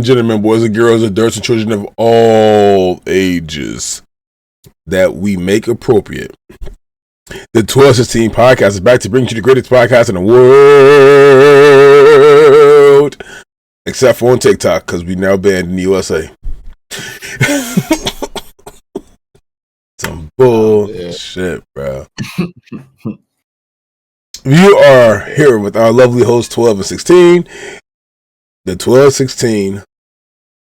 and gentlemen, boys and girls, adults and children of all ages, that we make appropriate. The 1216 podcast is back to bring you the greatest podcast in the world, except for on TikTok, because we now banned in the USA. Some bullshit, bro. You are here with our lovely host 12 and 16, the 1216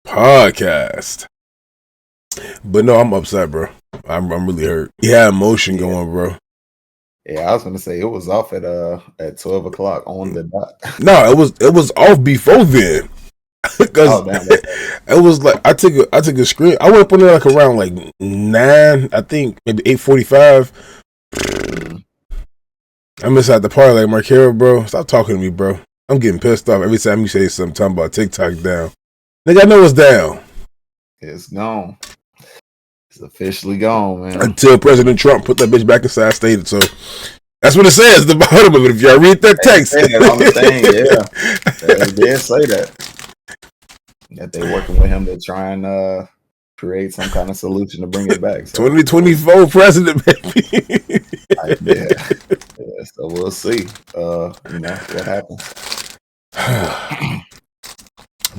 podcast. But no, I'm upset, bro. I'm really hurt. He had emotion going, bro. Yeah, I was gonna say it was off at 12 o'clock on the dot. No, it was off before then. Because it was like I took a screen. I went up on there like around like 9, I think maybe 8:45. I'm inside the party like Marquero, bro. Stop talking to me, bro. I'm getting pissed off every time you say something talking about TikTok down. Nigga, I know it's down. It's gone. It's officially gone, man. Until President Trump put that bitch back inside stated. So that's what it says. The bottom of it. If y'all read that text, on the thing, yeah, they did say that they're working with him to try and create some kind of solution to bring it back. So. 2024 president, baby. Yeah. So we'll see. What happens.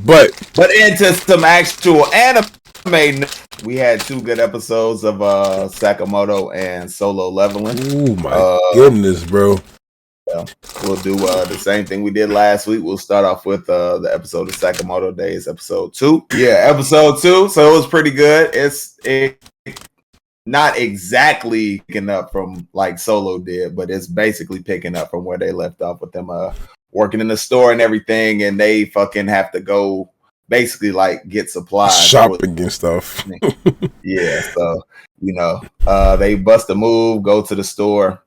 But into some actual anime. We had 2 good episodes of Sakamoto and Solo Leveling. Oh my goodness, bro. Yeah, we'll do the same thing we did last week. We'll start off with the episode of Sakamoto Days, episode 2. Yeah, episode 2. So it was pretty good. It's not exactly picking up from like Solo did, but it's basically picking up from where they left off with them working in the store and everything, and they fucking have to go basically like get supplies, shopping and stuff. Yeah, so they bust a move, go to the store,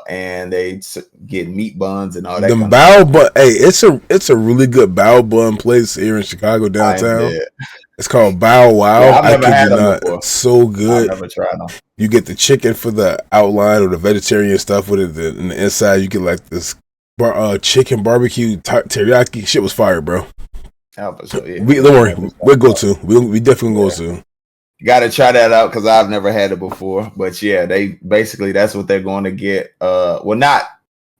and they get meat buns and all that. The bao bun, hey, it's a really good bao bun place here in Chicago downtown. It's called Bow Wow. Yeah, I've never had them before. It's so good. I've never tried them. You get the chicken for the outline or the vegetarian stuff with it. In the inside, you get like this chicken barbecue teriyaki. Shit was fire, bro. Don't worry, we'll go to. We definitely go to. You got to try that out because I've never had it before. But yeah, they basically that's what they're going to get. Well, not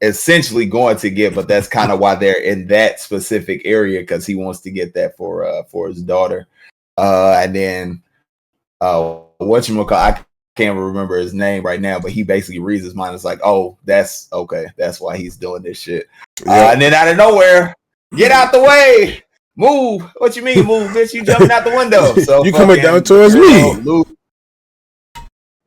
essentially going to get, but that's kind of why they're in that specific area because he wants to get that for his daughter. And then whatchamacallit, I can't remember his name right now, but he basically reads his mind. It's like, oh, that's okay. That's why he's doing this shit. And then out of nowhere, get out the way. Move. What you mean move, bitch? You jumping out the window. So you coming down towards me.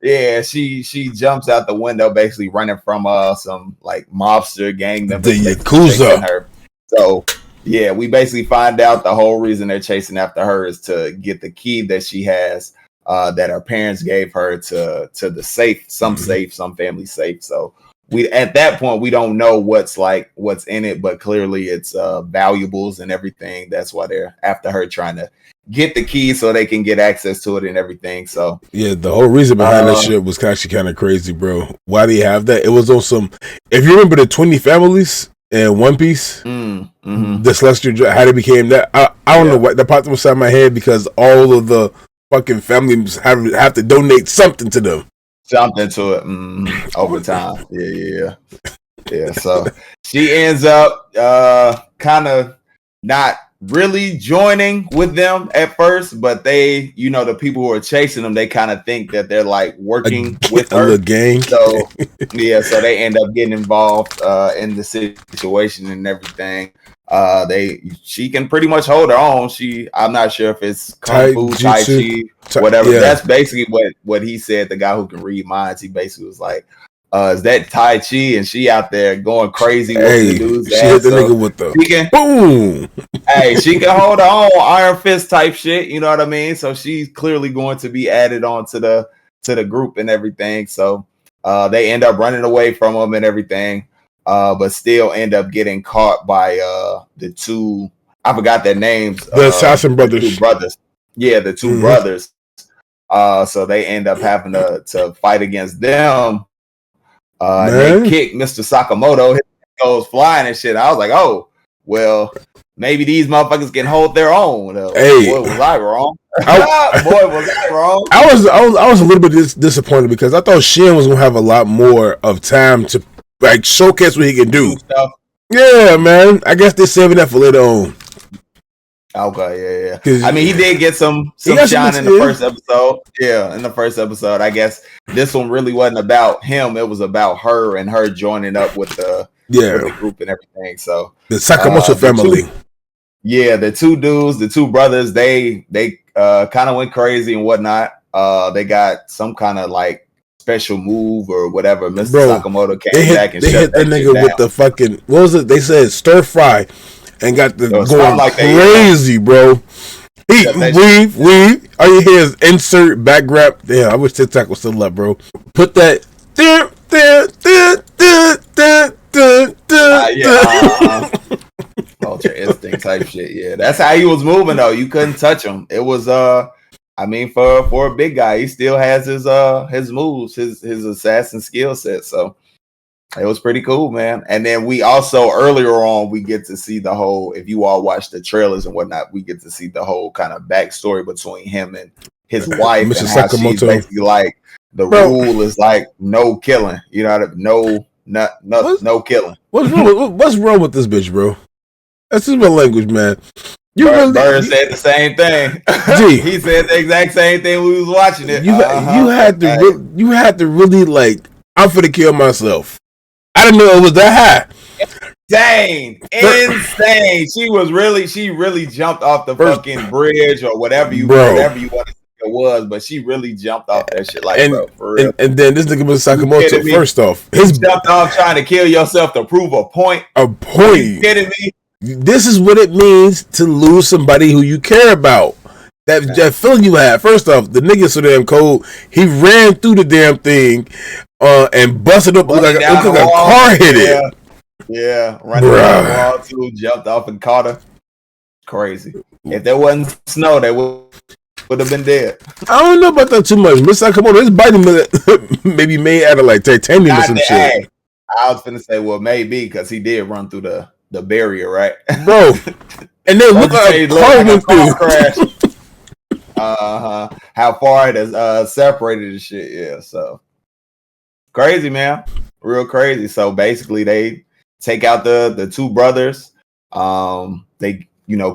Yeah, she jumps out the window basically running from some like mobster gang members. The Yakuza. So yeah, we basically find out the whole reason they're chasing after her is to get the key that she has that her parents gave her to the safe, some family safe. So we at that point we don't know what's in it, but clearly it's valuables and everything. That's why they're after her, trying to get the key so they can get access to it and everything. So yeah, the whole reason behind that shit was actually kind of crazy, bro. Why do you have that? It was on some. If you remember the 20 families in One Piece, the Celestial, how they became that. I don't know what that popped inside my head because all of the fucking families have to donate something to them. Something to it over time. Yeah. So she ends up kind of not really joining with them at first, but they, the people who are chasing them, they kind of think that they're like working with her. A gang. So yeah, so they end up getting involved in the situation and everything. She can pretty much hold her own. I'm not sure if it's Kung Fu, Tai Chi, whatever. Yeah. That's basically what he said. The guy who can read minds, he basically was like, is that Tai Chi? And she out there going crazy with the dude's ass. She hit the nigga with the boom. Hey, she can hold her own, Iron Fist type shit. You know what I mean? So she's clearly going to be added on to the group and everything. So they end up running away from him and everything. But still end up getting caught by the 2. I forgot their names. The Assassin Brothers. The 2 brothers. Yeah, the 2 brothers. So they end up having to fight against them. And they kick Mr. Sakamoto. He goes flying and shit. I was like, oh, well, maybe these motherfuckers can hold their own. Hey, boy, was I wrong? Boy, was I wrong? I was a little bit disappointed because I thought Shin was gonna have a lot more of time to like showcase what he can do. Stuff. Yeah, man. I guess they're saving that for later on. Okay, yeah. I mean, he did get some shine in the first episode. Yeah, in the first episode. I guess this one really wasn't about him. It was about her and her joining up with the group and everything. So the Sakamoto family. The two dudes, the two brothers, they kind of went crazy and whatnot. They got some kind of like special move or whatever. Mr. Sakamoto came back and hit that nigga with the fucking, what was it? They said stir fry and got the going like crazy, bro. Weave. All you hear is insert back rap. Damn, I wish TikTok was still up, bro. Put that. Ultra instinct type shit. Yeah, that's how he was moving though. You couldn't touch him. It was I mean, for a big guy, he still has his moves, his assassin skill set. So it was pretty cool, man. And then we also earlier on we get to see the whole. If you all watch the trailers and whatnot, we get to see the whole kind of backstory between him and his wife, Mr. and how Sakamoto. she's basically like the rule is like no killing. You know, no killing. What's wrong with this bitch, bro? That's just my language, man. Bird said the same thing. He said the exact same thing when we was watching it. You had to really like. I'm finna kill myself. I didn't know it was that high. Insane. She really jumped off the fucking bridge or whatever you want to say it was, but she really jumped off that shit bro, for real. And then this nigga was Sakamoto. First off, he jumped off trying to kill yourself to prove a point. A point. Are you kidding me? This is what it means to lose somebody who you care about. That feeling you had. First off, the nigga so damn cold. He ran through the damn thing and busted up like a car hit it. Yeah, running down the wall too, jumped off and caught her. Crazy. If there wasn't snow, they would have been dead. I don't know about that too much. Mr. Sakamoto, his biting maybe made out of like titanium or some shit. I was finna say, well, maybe because he did run through the barrier, right, bro? And then look like a car went through. Crash. How far it has separated the shit. Yeah, so crazy, man, real crazy. So basically, they take out the two brothers. They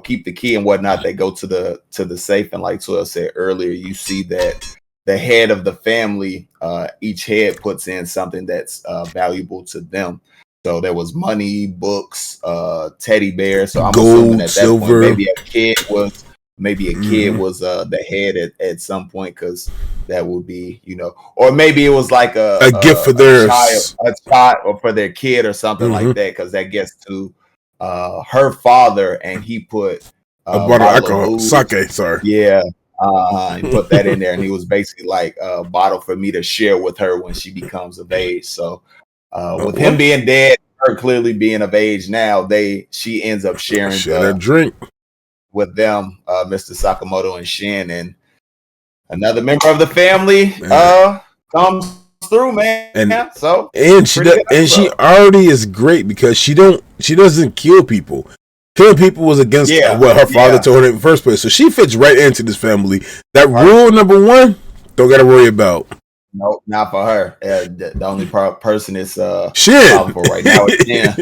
keep the key and whatnot. They go to the safe, and like 12 said earlier, you see that the head of the family, each head puts in something that's valuable to them. So there was money, books, teddy bears. So I'm assuming at that silver. Point maybe a kid was the head at some point, because that would be, or maybe it was like a gift for their child or for their kid or something like that, because that gets to her father, and he put a bottle of alcohol, sake. Sorry, yeah. He put that in there, and he was basically like a bottle for me to share with her when she becomes of age. So with him being dead, her clearly being of age now, she ends up sharing a drink with them, Mr. Sakamoto and Shin, and another member of the family comes through, man. And she already is great because she doesn't kill people. Killing people was against what her father told her in the first place. So she fits right into this family. That rule number 1, don't gotta worry about. Nope, not for her. The only person is Shin for right now is Shin.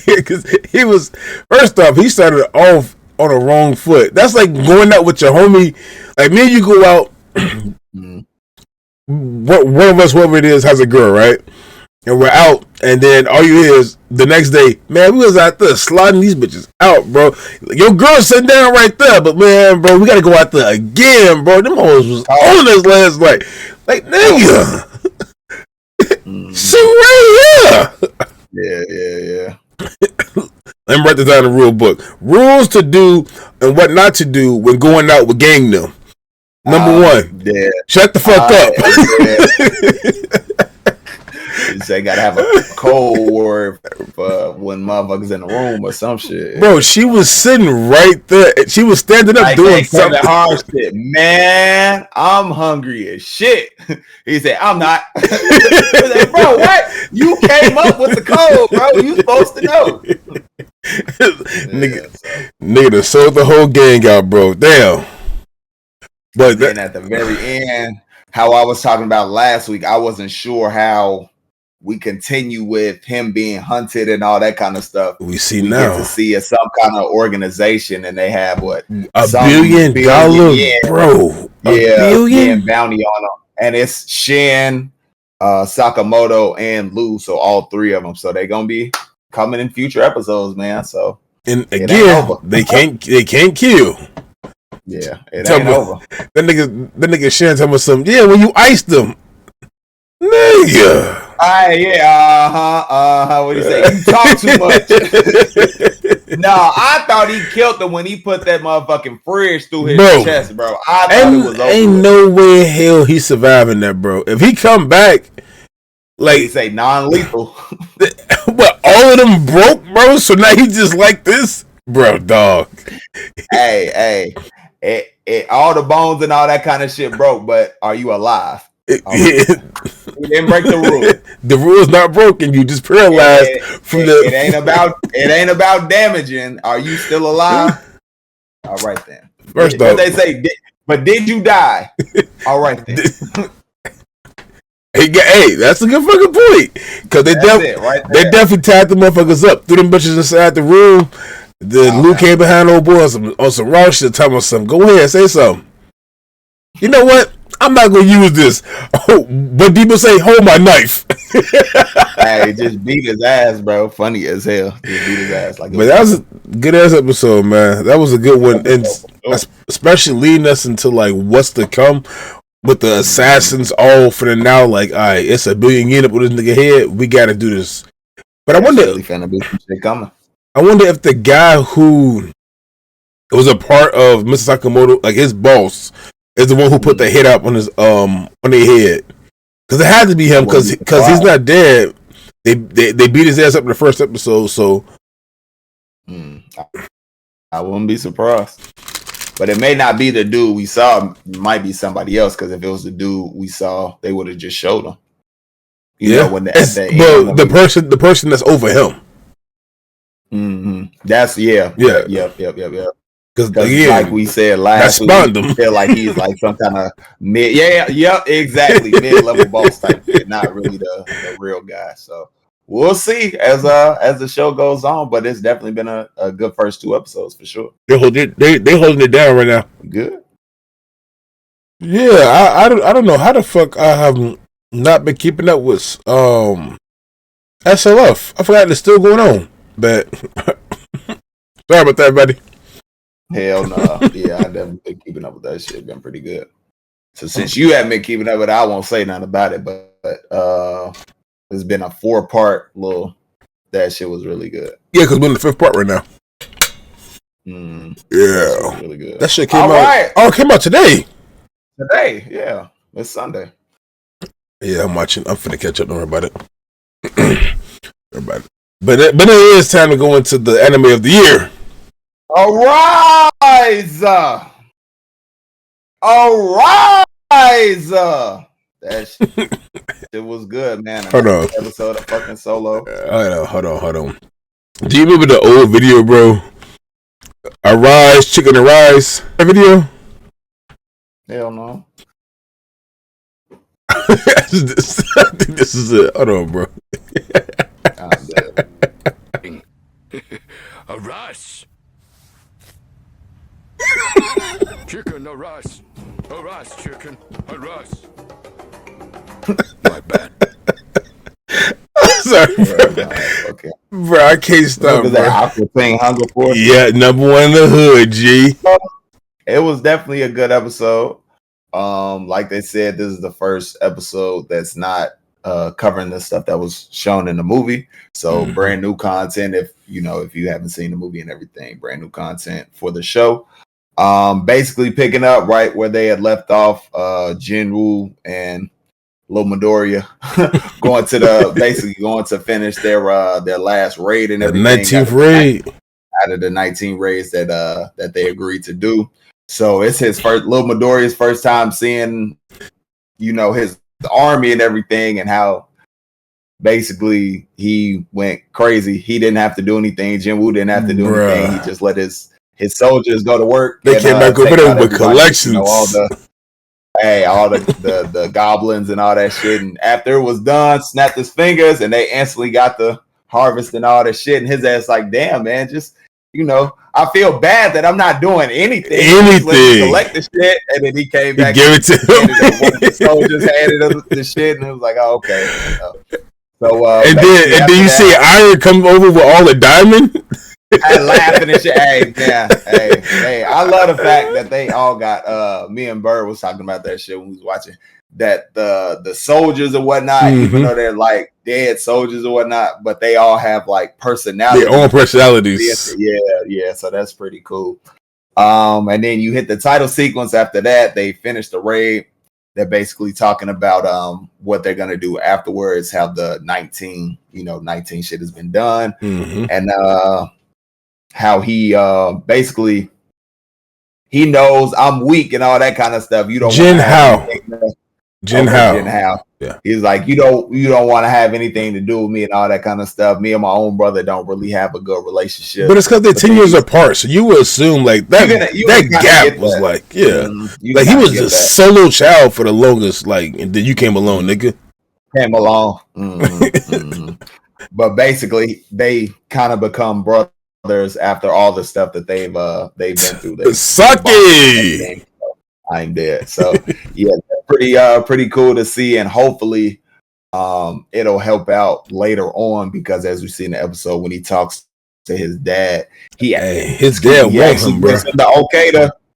Because he was, first off, he started off on a wrong foot. That's like going out with your homie. Like me and you go out. One of us, whoever it is, has a girl, right? And we're out, and then all you hear is the next day, man, we was out there sliding these bitches out, bro. Your girl's sitting down right there, but man, bro, we gotta go out there again, bro. Them hoes was on us last night. Like, nigga, sit right here. Yeah. Let me write this down in the rule book. Rules to do and what not to do when going out with gang them. Number 1, shut the fuck up. You say gotta have a code word for when motherfuckers in the room or some shit. Bro, she was sitting right there. She was standing up doing something. Hard shit. Man, I'm hungry as shit. He said, I'm not. Like, bro, what? You came up with the code, bro. You supposed to know. Nigga sold the whole gang out, bro. Damn. But then at the very end, how I was talking about last week, I wasn't sure how we continue with him being hunted and all that kind of stuff. We now get to see some kind of organization, and they have what $1 billion, bro. $1 billion bounty on them, and it's Shin, Sakamoto, and Lou. So all three of them. So they're gonna be coming in future episodes, man. So and again, they can't kill. Yeah, it ain't over. That nigga Shin talking about something. Yeah, when you iced them, nigga. What do you say? You talk too much. No, I thought he killed him when he put that motherfucking fridge through his chest, bro. I thought it was over. Ain't no way in hell he's surviving that, bro. If he come back, like he say non-lethal, but all of them broke, bro. So now he just like this, bro, dog. Hey, all the bones and all that kind of shit broke, but are you alive? You didn't break the rule. The rule's not broken. You just paralyzed It ain't about damaging. Are you still alive? All right then. First off, they say, but did you die? All right then. Hey, that's a good fucking point. Because they definitely tied the motherfuckers up, threw them bitches inside the room. Luke came behind old boy on some raw shit, telling us something. Go ahead, say something. You know what? I'm not gonna use this. But people say, hold my knife. Hey, just beat his ass, bro. Funny as hell. Just beat his ass like. But that was a good ass episode, man. That was a good one, and especially leading us into like what's to come with the assassins. All for the now, like, all right, it's $1 billion yen up with this nigga head. We got to do this. But I wonder, finna be some shit coming. I wonder if the guy who was a part of Mr. Sakamoto, like his boss, is the one who put the hit up on his on their head. Because it had to be him, because he's not dead. They beat his ass up in the first episode, so I wouldn't be surprised. But it may not be the dude we saw. It might be somebody else, because if it was the dude we saw, they would have just showed him. You know, when the person that's over him. Mm-hmm. That's yep. Because like we said last week, I feel like he's like some kind of exactly mid-level boss type shit, not really the real guy. So we'll see as the show goes on, but it's definitely been a good first 2 episodes for sure. They holding it down right now. Good. Yeah, I don't know how the fuck I have not been keeping up with SLF. I forgot it's still going on. But sorry about that, buddy. Hell no. Yeah, I definitely been keeping up with that shit. Been pretty good. So since you haven't been keeping up with it, I won't say nothing about it. But it's been a 4-part little. That shit was really good. Yeah, because we're in the 5th part right now. Yeah, really good. That shit came out. Right. Oh, it came out today. Today, yeah, it's Sunday. Yeah, I'm watching. I'm finna catch up. Don't worry about it. But it is time to go into the anime of the year. Arise! That shit was good, man. Hold on. Episode of fucking Solo. Hold on. Do you remember the old video, bro? Arise, Chicken Arise video? Hell no. I think this is it. Hold on, bro. Arise. Chicken, arise. Arise, chicken, arise. My bad. Sorry, bro. Okay. Bro, I can't stop, bro. That Aqua thing, Hunger Force. Yeah, number 1 in the hood, G. It was definitely a good episode. Like they said, this is the first episode that's not covering the stuff that was shown in the movie. So brand new content. If you haven't seen the movie and everything, brand new content for the show. Basically picking up right where they had left off. Jinwoo and Lil Midoriya going to finish their last raid and everything. The 19th raid. Out of the 19 raids that they agreed to do. So it's Lil Midoriya's first time seeing, his army and everything, and how basically he went crazy. He didn't have to do anything. Jinwoo didn't have to do anything. He just let his soldiers go to work. They came back over there with collections. All the goblins and all that shit. And after it was done, snapped his fingers, and they instantly got the harvest and all that shit. And his ass like, damn, man, just I feel bad that I'm not doing anything. Collect the shit, and then he came back. He gave it to him. One of the soldiers handed him the shit, and it was like, oh, okay. So and then you see Iron come over with all the diamond. And laughing and shit. Hey, I love the fact that they all got me and Bird was talking about that shit when we was watching that the soldiers or whatnot, even though they're like dead soldiers or whatnot, but they all have like personalities. Their own personalities. Yeah. So that's pretty cool. And then you hit the title sequence after that. They finish the raid. They're basically talking about what they're gonna do afterwards, how the 19 shit has been done. And how he basically he knows I'm weak and all that kind of stuff. You don't Jin Hao. Yeah. He's like, you don't want to have anything to do with me and all that kind of stuff. Me and my own brother don't really have a good relationship. But it's because they're 10 years apart, so you would assume like that gap was that. Like, yeah. Like he was a solo child for the longest, like, and then you came along, nigga. Came along. But basically they kind of become brothers after all the stuff that they've been through. Sake! I'm dead. So yeah, pretty cool to see, and hopefully it'll help out later on, because as we see in the episode when he talks to his dad, his dad wants him, bro.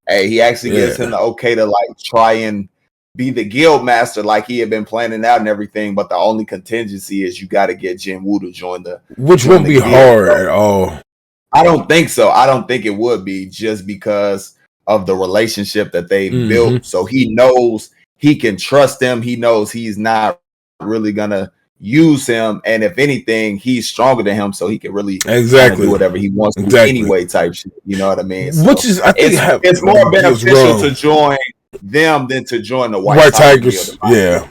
He actually gets him the okay to like try and be the guild master like he had been planning out and everything, but the only contingency is you got to get Jinwoo to join which won't be hard at all. I don't think so. I don't think it would be, just because of the relationship that they built. So he knows he can trust him. He knows he's not really gonna use him, and if anything, he's stronger than him, so he can really do whatever he wants to anyway, type shit. You know what I mean? So which is, I think, it's more beneficial to join them than to join the White Tigers. Yeah,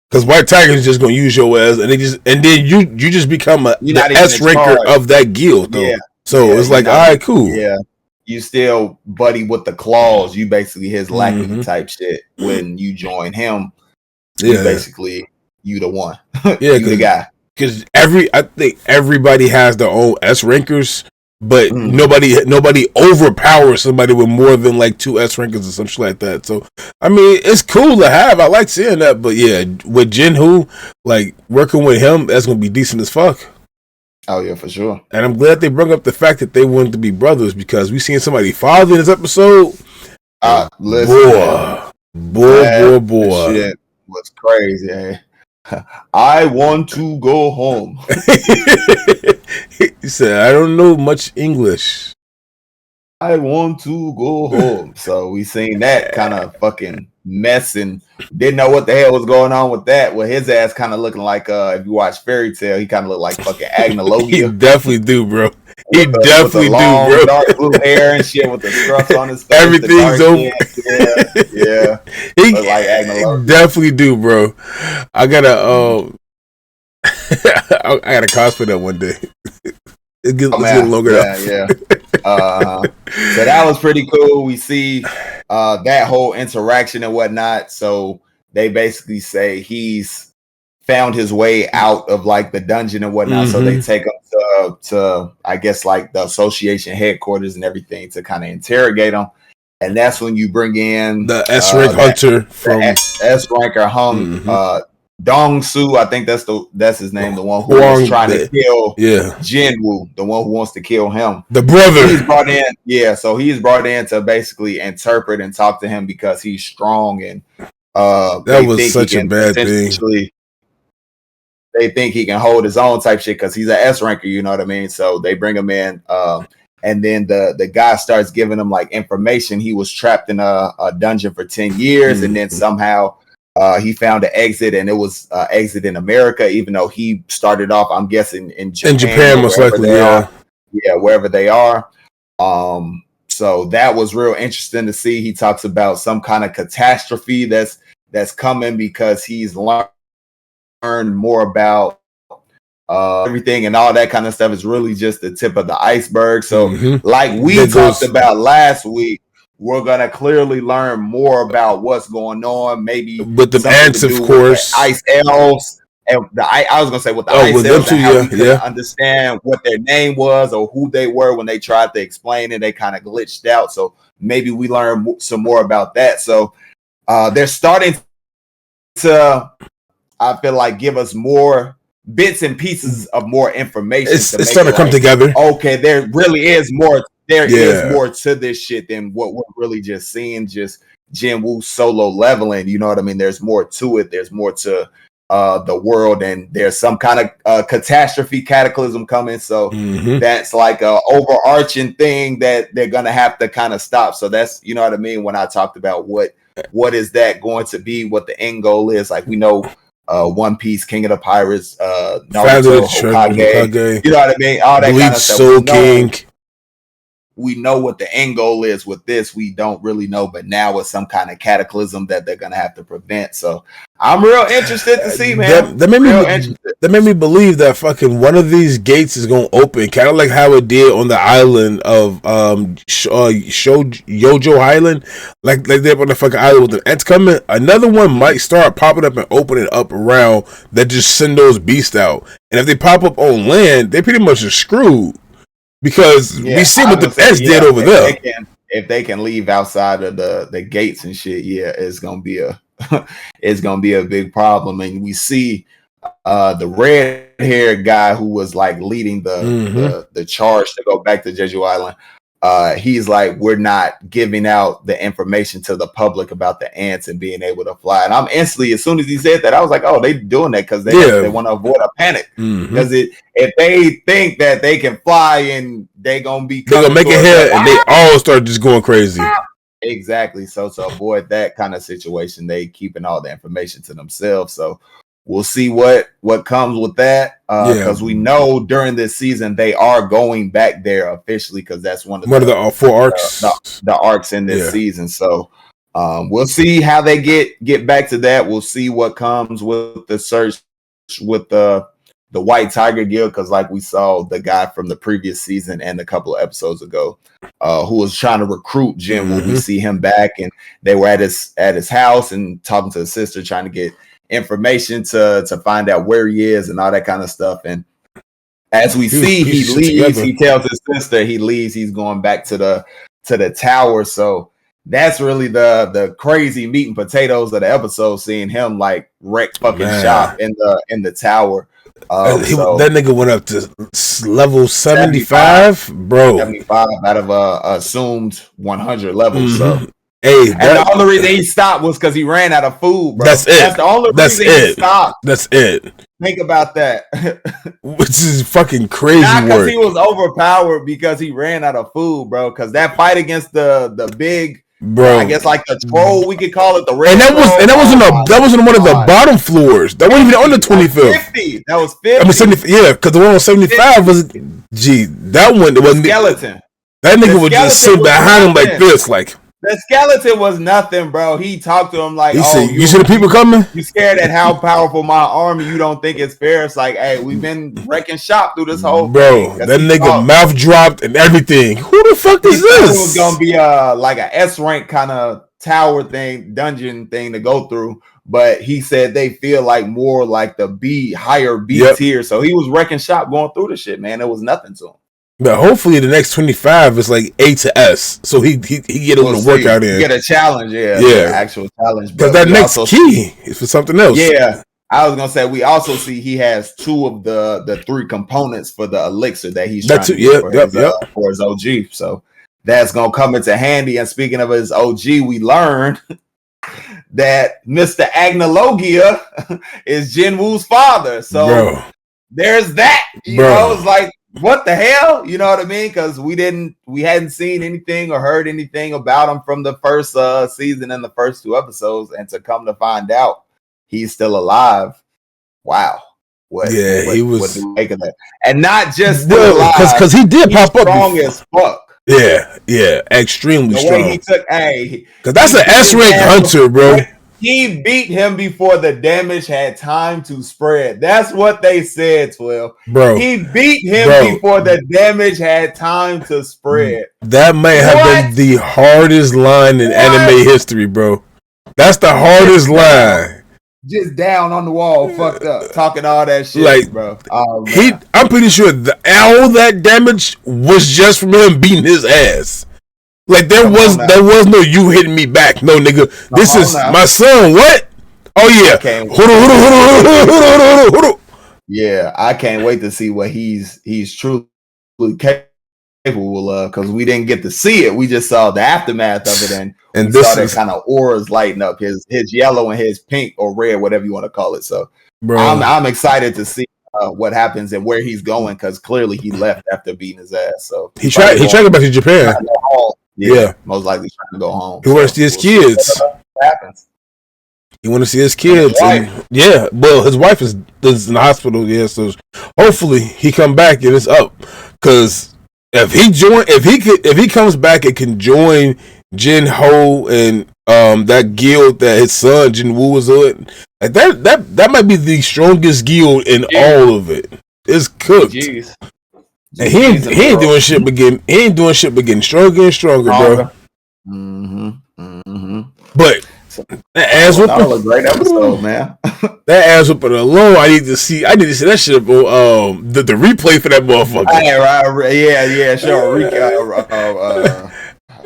because White Tigers is just gonna use your ass, and then you just become the S ranker of that guild, though. Yeah. So it's like, all right, cool. Yeah. You still buddy with the claws. You basically his lackey type shit. When you join him, you basically you the one. You the guy. Because I think everybody has their own S rankers, but nobody overpowers somebody with more than like 2 S rankers or some shit like that. So I mean, it's cool to have. I like seeing that, but yeah, with Jinwoo, like working with him, that's gonna be decent as fuck. Oh yeah, for sure. And I'm glad they brought up the fact that they wanted to be brothers, because we seen somebody father in this episode. Listen, boy. Shit was crazy. Eh? I want to go home. He said, I don't know much English. I want to go home. So we seen that kind of fucking mess, and didn't know what the hell was going on with that. With his ass kind of looking like, if you watch Fairy Tale, he kind of looked like fucking Agnologia. He definitely do, bro. He definitely do, bro. Dark blue hair and shit with the scruff on his face. Everything's over. Yeah. He like Agnologia. Definitely do, bro. I gotta cosplay that one day. It's getting longer now. Yeah. So that was pretty cool. We see that whole interaction and whatnot. So they basically say he's found his way out of like the dungeon and whatnot. So they take him to I guess like the association headquarters and everything to kind of interrogate him. And that's when you bring in the S rank hunter from S ranker Dong Su, I think that's his name, the one who was trying to kill Jinwoo, the one who wants to kill him. The brother. He's brought in, so he's brought in to basically interpret and talk to him because he's strong, and that was such a bad thing. They think he can hold his own type shit because he's an S ranker, you know what I mean? So they bring him in, and then the guy starts giving him like information. He was trapped in a dungeon for 10 years, and then somehow he found an exit, and it was exit in America, even though he started off, I'm guessing, in Japan. In Japan, most likely, yeah, wherever they are. So that was real interesting to see. He talks about some kind of catastrophe that's coming because he's learned more about everything and all that kind of stuff is really just the tip of the iceberg. So like we talked about last week, we're going to clearly learn more about what's going on. Maybe with the ants, of course, ice elves. And I was going to say with the ice elves and how we couldn't understand what their name was or who they were when they tried to explain it. They kind of glitched out. So maybe we learn some more about that. So they're starting to, I feel like, give us more bits and pieces of more information. It's starting to come together. Okay, there really is more. There is more to this shit than what we're really just seeing. Just Jinwoo solo leveling. You know what I mean? There's more to it. There's more to the world, and there's some kind of catastrophe, cataclysm coming. So that's like a overarching thing that they're gonna have to kind of stop. So that's, you know what I mean, when I talked about what is that going to be, what the end goal is. Like, we know One Piece, King of the Pirates, Naruto, Hokage, you know what I mean, all that kind of stuff. Soul King. We know what the end goal is with this. We don't really know, but now it's some kind of cataclysm that they're gonna have to prevent. So I'm real interested to see, man. That made me believe that fucking one of these gates is gonna open, kind of like how it did on the island of Yojo Island, like they're on the fucking island with the ants coming. Another one might start popping up and opening up around that just send those beasts out. And if they pop up on land, they pretty much are screwed. Because we see what the ants did over there. If they can leave outside of the gates and shit, it's gonna be a big problem. And we see the red haired guy who was like leading the charge to go back to Jeju Island. He's like, we're not giving out the information to the public about the ants and being able to fly. And I'm instantly, as soon as he said that, I was like, oh, they doing that because they want to avoid a panic. Because if they think that they can fly and they're gonna make it here, and they all start just going crazy. Exactly. So to avoid that kind of situation, they keeping all the information to themselves. So we'll see what comes with that, because we know during this season they are going back there officially, because that's one of the 4 arcs, the arcs in this season. So we'll see how they get back to that. We'll see what comes with the search with the White Tiger Guild, because like we saw the guy from the previous season and a couple of episodes ago, who was trying to recruit Jinwoo. We see him back, and they were at his house and talking to his sister, trying to get information to find out where he is and all that kind of stuff. And as we see, he leaves. He tells his sister he leaves. He's going back to the tower. So that's really the crazy meat and potatoes of the episode, seeing him like wreck fucking shop in the tower. That nigga went up to level 75, bro. 75 out of assumed 100 levels. So. Hey, and the only reason he stopped was because he ran out of food, bro. That's it. That's the only reason he stopped. That's it. Think about that. Which is fucking crazy. Not because he was overpowered, because he ran out of food, bro. Because that fight against the big, bro, I guess like the troll, we could call it the red. And that wasn't one of the bottom floors. That wasn't even on the 25th. 50. That was 50. I mean 70. Yeah, because the one on 75 was that one. It wasn't skeleton. That nigga would just sit behind him like this, like. The skeleton was nothing, bro. He talked to him like, he said, you see the people coming? You scared at how powerful my army, you don't think it's fair. It's like, hey, we've been wrecking shop through this whole thing. That nigga mouth dropped and everything. Who the fuck is this? It was gonna be like a S rank kind of tower thing, dungeon thing to go through. But he said they feel like more like the higher B tier. So he was wrecking shop going through the shit, man. It was nothing to him. But hopefully the next 25 is like A to S, so he get a little workout in. Get a challenge, actual challenge. Because that next key is for something else. Yeah, I was gonna say we also see he has 2 of the 3 components for the elixir that he's trying to get for his OG. So that's gonna come into handy. And speaking of his OG, we learned that Mr. Agnologia is Jinwoo's father. So there's that. You know, it's like, what the hell? You know what I mean? Because we hadn't seen anything or heard anything about him from the first season and the first 2 episodes, and to come to find out he's still alive. Wow. What do you make of that? And not just still alive, because he did pop up strong as fuck. Yeah, extremely strong. Way he took, because that's an S rank hunter, bro. He beat him before the damage had time to spread. That's what they said, 12. Bro. He beat him before the damage had time to spread. That may have been the hardest line in anime history, bro. That's the hardest line. Just down on the wall, fucked up, talking all that shit, like, bro. I'm pretty sure all that damage was just from him beating his ass. Like there was no you hitting me back. No, nigga. This is my son. What? Oh yeah. Yeah, I can't wait to see what he's truly capable of, because we didn't get to see it. We just saw the aftermath of it, and we saw that kind of auras lighting up, his yellow and his pink or red, whatever you want to call it. So bro, I'm excited to see what happens and where he's going, because clearly he left after beating his ass. So he tried to go back to Japan. Yeah, most likely trying to go home. He wants to see his kids. What happens? He want to see his kids. Yeah, well, his wife is in the hospital. Yeah, so hopefully he come back and it's up. Because if he comes back and can join Jin Ho and that guild that his son Jin Woo was on, like that might be the strongest guild in all of it. It's cooked. Jeez. And he ain't doing shit but getting stronger and stronger, bro. But that ass whooping, that was a great episode, man. That ass whooping alone, I need to see that shit. The replay for that motherfucker. Sure.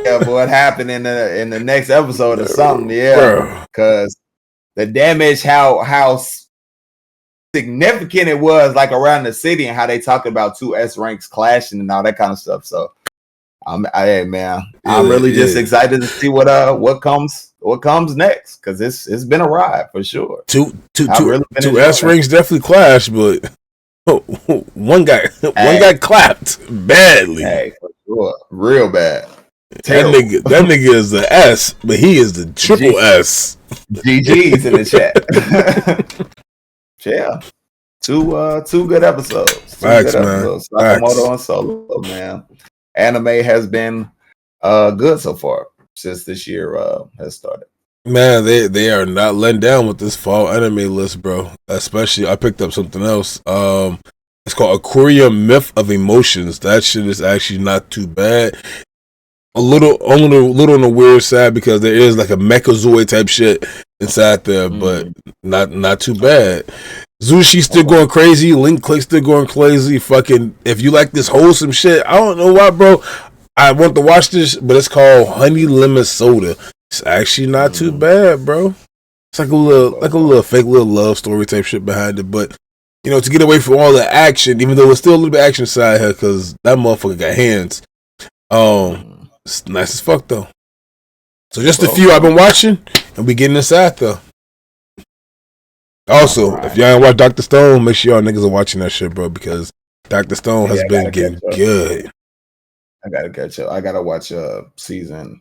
Yeah, what happened in the next episode or something? Yeah, because the damage, how significant it was, like around the city, and how they talked about two S ranks clashing and all that kind of stuff. So, I'm really just excited to see what comes next, because it's been a ride for sure. Two S ranks definitely clash, but one guy clapped badly. Hey, for sure, real bad. That nigga is the S, but he is the triple S. GG's in the chat. Yeah, two good episodes. Facts, man. Sakamoto and Solo, man. Anime has been good so far since this year has started. Man, they are not letting down with this fall anime list, bro. Especially, I picked up something else. It's called Aquarium Myth of Emotions. That shit is actually not too bad. A little on the weird side, because there is like a Mechazoid type shit inside there, but not too bad. Zushi's still going crazy. Link Click's still going crazy. Fucking, if you like this wholesome shit, I don't know why, bro. I want to watch this, but it's called Honey Lemon Soda. It's actually not too bad, bro. It's like a little fake little love story type shit behind it, but you know, to get away from all the action, even though it's still a little bit action side here, because that motherfucker got hands. It's nice as fuck though. So just a few I've been watching, and we getting inside though. Also, if y'all ain't watch Dr. Stone, make sure y'all niggas are watching that shit, bro, because Dr. Stone has been getting good. I gotta catch up. I gotta watch season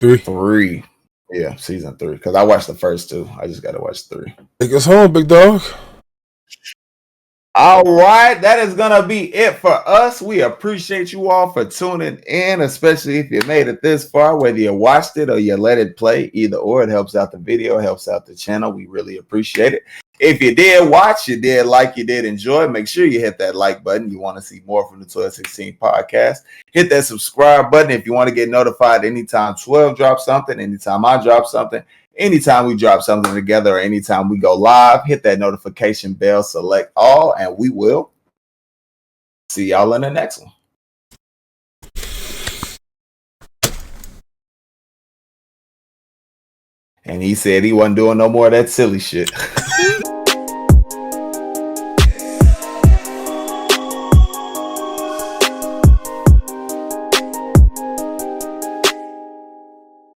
3. Yeah, season 3. Because I watched the first 2. I just gotta watch 3. Take us home, big dog. All right, that is gonna be it for us. We appreciate you all for tuning in, especially if you made it this far, whether you watched it or you let it play. Either or, it helps out the video, helps out the channel. We really appreciate it. If you did watch, you did like, you did enjoy, make sure you hit that like button. You want to see more from the 1216 podcast. Hit that subscribe button if you want to get notified anytime 12 drops something, anytime I drop something. Anytime we drop something together, or anytime we go live, hit that notification bell, select all, and we will see y'all in the next one. And he said he wasn't doing no more of that silly shit.